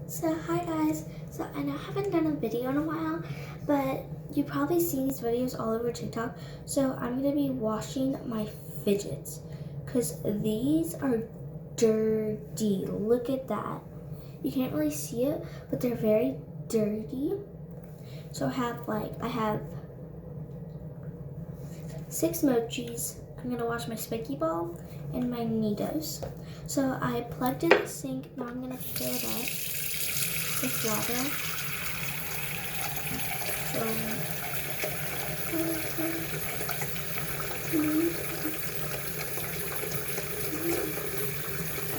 So hi guys, so I know I haven't done a video in a while, but you've probably seen these videos all over TikTok. So I'm going to be washing my fidgets because these are dirty. Look at that. You can't really see it, but they're very dirty. So I have 6 mochis. I'm going to wash my spiky ball and my Nidos. So I plugged in the sink. Now I'm going to fill it up with water. So, I'm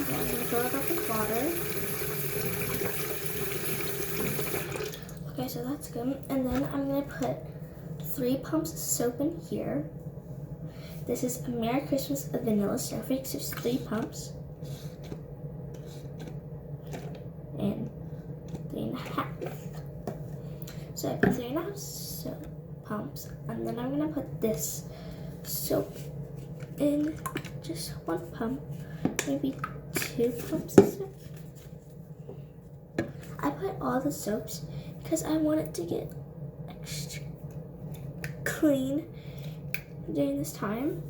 going to fill it up with water. Okay, so that's good. And then I'm going to put 3 pumps of soap in here. This is a Merry Christmas of Vanilla Snowflakes. There's 3 pumps. And 3.5. So I put 3.5 soap pumps, and then I'm gonna put this soap in just 1 pump, maybe 2 pumps of soap. I put all the soaps because I want it to get extra clean during this time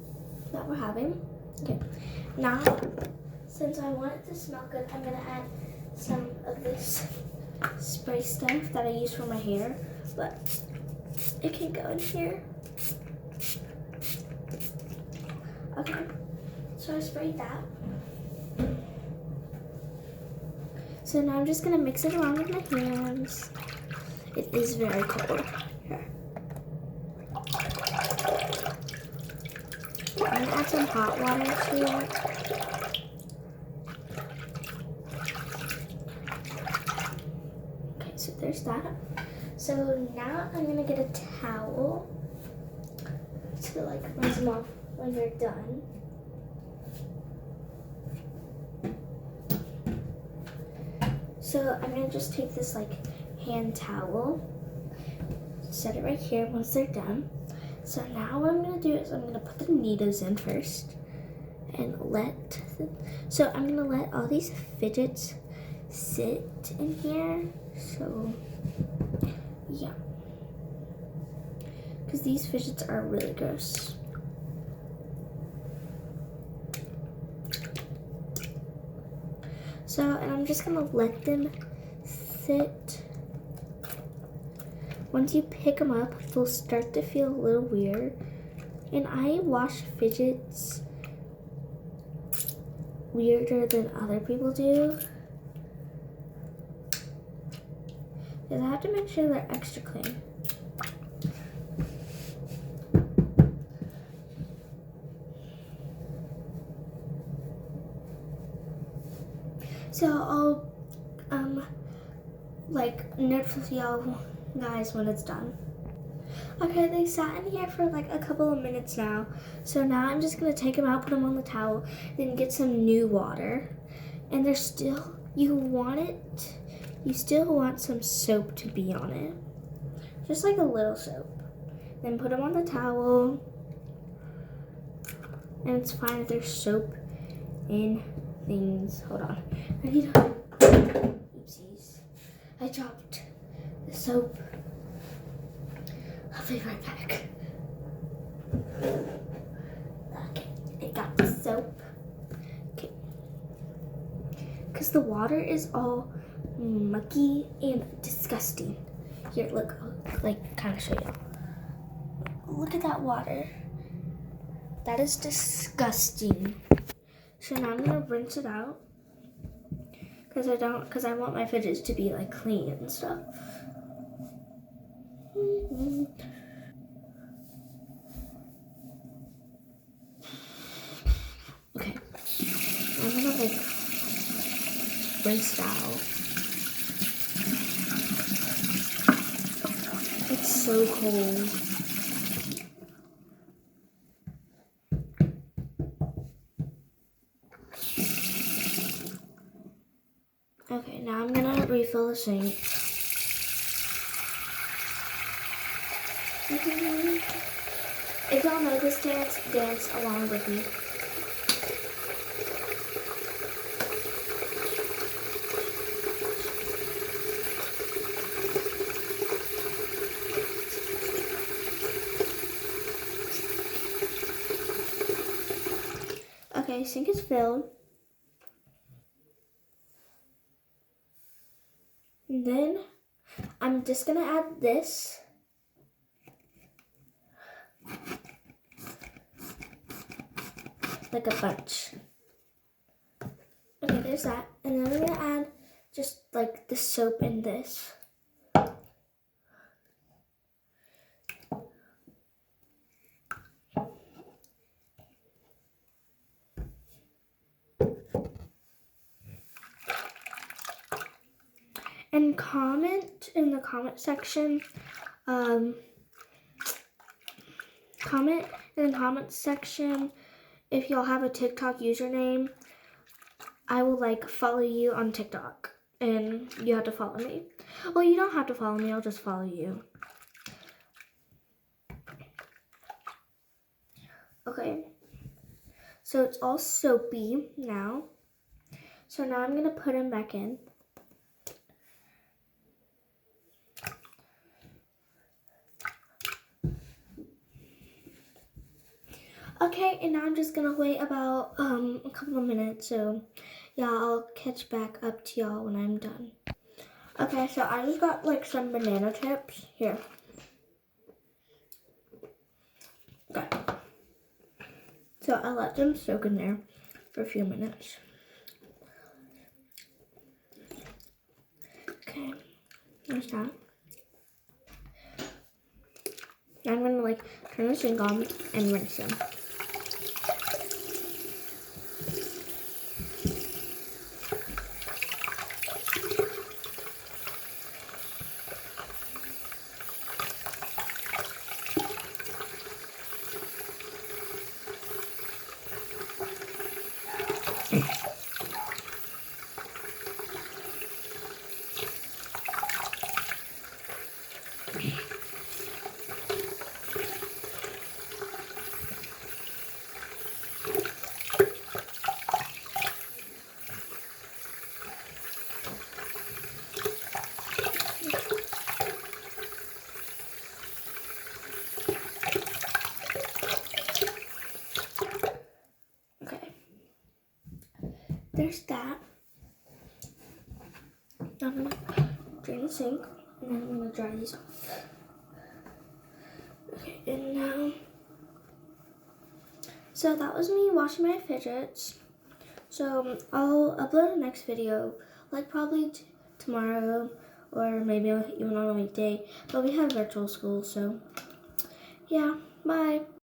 that we're having. Okay, now since I want it to smell good, I'm gonna add some of this spray stuff that I use for my hair, but it can go in here. Okay, so I sprayed that. So now I'm just gonna mix it around with my hands. It is very cold. Here. I'm gonna add some hot water to it. Okay, so there's that. So now I'm gonna get a towel to rinse them off when they're done. So I'm gonna just take this hand towel, set it right here once they're done. So now what I'm gonna do is I'm gonna put the Nidos in first and so I'm gonna let all these fidgets sit in here. So yeah, because these fidgets are really gross. So, and I'm just gonna let them sit. Once you pick them up, they'll start to feel a little weird. And I wash fidgets weirder than other people do, because I have to make sure they're extra clean. So I'll notify y'all guys when it's done. Okay, they sat in here for a couple of minutes now. So now I'm just gonna take them out, put them on the towel, then get some new water. And there's still, you still want some soap to be on it. Just a little soap. Then put them on the towel. And it's fine if there's soap in things. Hold on. Oopsies. I dropped the soap. I'll be right back. Okay, I got the soap. Okay. Because the water is all mucky and disgusting. Here, look, kind of show you. Look at that water. That is disgusting. So now I'm gonna rinse it out. Because I want my fidgets to be clean and stuff. Okay, I'm gonna rinse it out. It's so cold. Okay, now I'm gonna refill the sink. If y'all know this dance, dance along with me. Okay, sink is filled. And then I'm just gonna add this. Like a bunch. Okay, there's that. And then I'm gonna add just like the soap in this. And comment in the comment section. Comment in the comment section if y'all have a TikTok username. I will like follow you on TikTok, and you have to follow me. Well, you don't have to follow me. I'll just follow you. Okay. So it's all soapy now. So now I'm gonna put them back in. Okay, and now I'm just gonna wait about a couple of minutes. So yeah, I'll catch back up to y'all when I'm done. Okay, so I just got like some banana chips here. Okay. So I let them soak in there for a few minutes. Okay, there's that. Now I'm gonna like turn the sink on and rinse them. There's that. Now I'm gonna drain the sink, and then I'm gonna dry these off. Okay, and now, so that was me washing my fidgets. So I'll upload the next video, like probably tomorrow, or maybe even on a weekday. But we have virtual school, so yeah, bye.